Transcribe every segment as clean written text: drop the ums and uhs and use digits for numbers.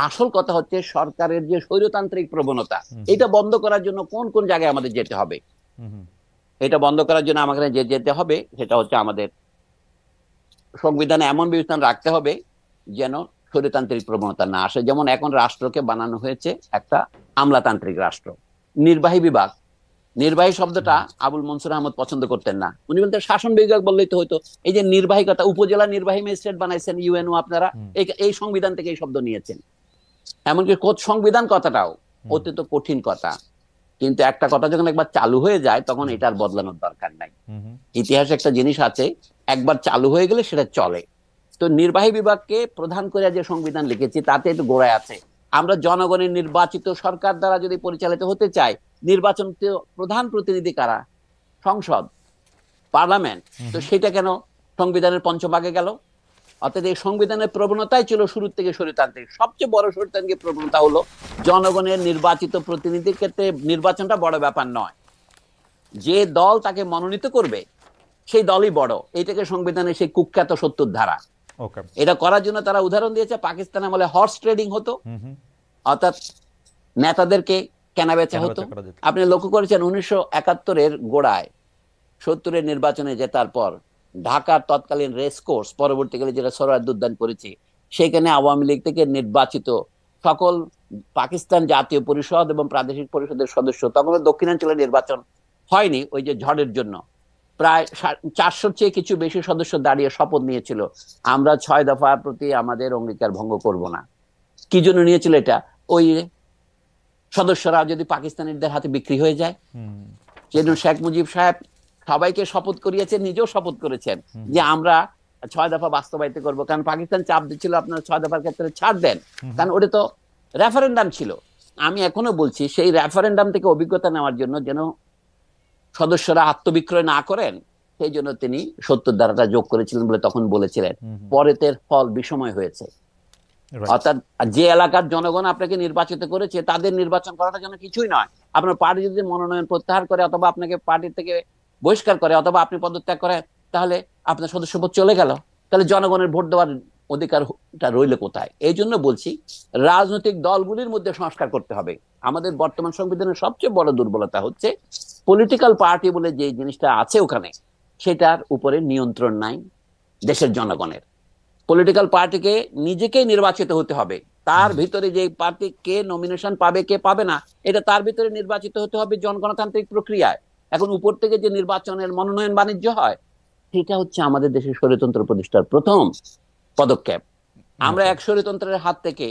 আসল কথা হচ্ছে সরকারের যে স্বৈরতান্ত্রিক প্রবণতা, এটা বন্ধ করার জন্য কোন কোন জায়গায় আমাদের যেতে হবে। এটা বন্ধ করার জন্য আমাকে যে যেতে হবে সেটা হচ্ছে আমাদের সংবিধানে এমন বিধান রাখতে হবে যেন স্বৈরতান্ত্রিক প্রবণতা না আসে। যেমন এখন রাষ্ট্রকে বানানো হয়েছে একটা আমলাতান্ত্রিক রাষ্ট্র। নির্বাহী বিভাগ, নির্বাহী শব্দটা আবুল মনসুর আহমদ পছন্দ করতেন না, উনি বলতেন শাসন বিভাগ বললেই তো হয়তো। এই যে নির্বাহী কথা, উপজেলা নির্বাহী ম্যাজিস্ট্রেট বানাইছেন ইউএনও, আপনারা এই সংবিধান থেকে এই শব্দ নিয়েছেন। এমনকি সংবিধান কথাটাও অত্যন্ত কঠিন কথা, কিন্তু একটা কথা যখন একবার চালু হয়ে যায় তখন এটার বদলানোর দরকার নাই। ইতিহাসে একটা জিনিস আছে, একবার চালু হয়ে গেলে সেটা চলে। তো নির্বাহী বিভাগকে প্রধান করে যে সংবিধান লিখেছি তাতে একটু গোড়ায় আছে। আমরা জনগণের নির্বাচিত সরকার দ্বারা যদি পরিচালিত হতে চাই, নির্বাচন প্রধান প্রতিনিধি কারা? সংসদ, পার্লামেন্ট। তো সেটা কেন সংবিধানের পঞ্চভাগে গেল? অর্থাৎ এই সংবিধানের প্রবণতাই ছিল শুরু থেকে স্বৈরতান্ত্রিক। সবচেয়ে বড় স্বৈরতান্ত্রিক প্রবণতা হলো জনগণের নির্বাচিত প্রতিনিধির ক্ষেত্রে নির্বাচনটা বড় ব্যাপার নয়, যে দল তাকে মনোনীত করবে সেই দলই বড়। এইটাকে সংবিধানের সেই কুখ্যাত ৭০ ধারা। এটা করার জন্য তারা উদাহরণ দিয়েছে, পাকিস্তান আমলে হর্স ট্রেডিং হতো, অর্থাৎ নেতাদেরকে কেনা বেচা হতো। আপনি লক্ষ্য করেছেন 1971-এর গোড়ায় 70-এর নির্বাচনে জেতার পর ঢাকার তৎকালীন রেস কোর্স, পরবর্তীকালে যেটা সোহরাওয়ার্দী উদ্যান করেছে, সেখানে আওয়ামী লীগ থেকে নির্বাচিত সকল পাকিস্তান জাতীয় পরিষদ এবং প্রাদেশিক পরিষদের সদস্য, তখন দক্ষিণাঞ্চলে নির্বাচন হয়নি ওই যে ঝড়ের জন্য, প্রায় 400-র চেয়ে কিছু বেশি সদস্য দাঁড়িয়ে শপথ নিয়েছিল, আমরা 6 দফার প্রতি আমাদের অঙ্গীকার ভঙ্গ করব না। কি জন্য নিয়েছিল এটা? ওই সদস্যরা যদি পাকিস্তানিদের হাতে বিক্রি হয়ে যায়। যেন শেখ মুজিব সাহেব সবাইকে শপথ করিয়েছেন, নিজেও শপথ করেছেন যে আমরা 6 দফা বাস্তবায়িত করব, কারণ পাকিস্তান চাপ দিচ্ছিল আপনারা 6 দফার ক্ষেত্রে ছাড় দেন, কারণ ওটা তো রেফারেন্ডাম ছিল। আমি এখনো বলছি সেই রেফারেন্ডাম থেকে অভিজ্ঞতা নেওয়ার জন্য যেন সদস্যরা আত্মবিক্রয় না করেন, সেই জন্য তিনি ৭০ ধারাটা যোগ করেছিলেন বলে তখন বলেছিলেন। পরে এর ফল বিষময় হয়েছে। অর্থাৎ যে এলাকার জনগণ আপনাকে নির্বাচিত করেছে তাদের নির্বাচন করাটা যেন কিছুই নয়। আপনার পার্টি যদি মনোনয়ন প্রত্যাহার করে অথবা আপনাকে পার্টি থেকে বহিষ্কার করে অথবা আপনি পদত্যাগ করেন, তাহলে আপনার সদস্যপদ চলে গেল, তাহলে জনগণের ভোট দেওয়ার অধিকারটা রইল কোথায়? এই জন্য বলছি রাজনৈতিক দলগুলির মধ্যে সংস্কার করতে হবে। আমাদের বর্তমান সংবিধানের সবচেয়ে বড় দুর্বলতা হচ্ছে পলিটিক্যাল পার্টি বলে যে জিনিসটা আছে ওখানে, সেটার উপরে নিয়ন্ত্রণ নাই দেশের জনগণের। পলিটিক্যাল পার্টিকে নিজেকেই নির্বাচিত হতে হবে, তার ভিতরে যে পার্টি কে নমিনেশন পাবে কে পাবে না এটা তার ভিতরে নির্বাচিত হতে হবে জনগণতান্ত্রিক প্রক্রিয়ায়। এখন উপর থেকে যে নির্বাচনের মনোনয়ন বাণিজ্য হয়, সেটা হচ্ছে আমাদের দেশের স্বৈরতন্ত্র প্রতিষ্ঠার প্রথম পদক্ষেপ। আমরা এক স্বৈরতন্ত্রের হাত থেকে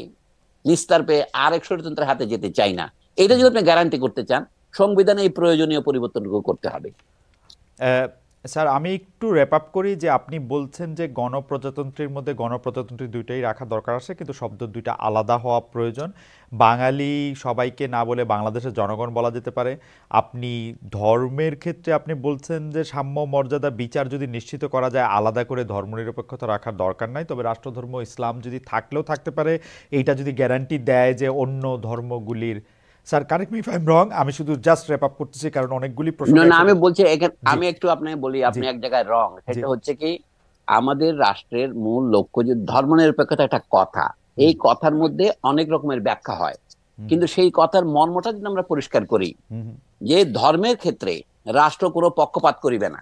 নিস্তার পেয়ে আরেক স্বৈরতন্ত্রের হাতে যেতে চাই না। এটা যদি আপনি গ্যারান্টি করতে চান, সংবিধানে এই প্রয়োজনীয় পরিবর্তনগুলো করতে হবে। স্যার, আমি একটু র্যাপ আপ করি যে আপনি বলছেন যে গণপ্রজাতন্ত্রের মধ্যে গণপ্রজাতন্ত্রী দুইটাই রাখা দরকার আছে, কিন্তু শব্দ দুইটা আলাদা হওয়া প্রয়োজন। বাঙালি সবাইকে না বলে বাংলাদেশের জনগণ বলা যেতে পারে। আপনি ধর্মের ক্ষেত্রে আপনি বলছেন যে সাম্য মর্যাদা বিচার যদি নিশ্চিত করা যায়, আলাদা করে ধর্মনিরপেক্ষতা রাখার দরকার নাই, তবে রাষ্ট্রধর্ম ইসলাম যদি থাকলেও থাকতে পারে, এইটা যদি গ্যারান্টি দেয় যে অন্য ধর্মগুলির। Sir, correct me if I am wrong, আমি শুধু জাস্ট র্যাপ আপ করতেছি কারণ অনেকগুলি প্রশ্ন। না, আমি বলছি আমি একটু আপনাকে বলি, আপনি এক জায়গায় রং। সেটা হচ্ছে কি, আমাদের রাষ্ট্রের মূল লক্ষ্য যে ধর্মনিরপেক্ষতা একটা কথা, এই কথার মধ্যে অনেক রকমের ব্যাখ্যা হয়, কিন্তু সেই কথার মর্মটা যদি আমরা পরিষ্কার করি যে ধর্মের ক্ষেত্রে রাষ্ট্র কোনো পক্ষপাত করিবে না,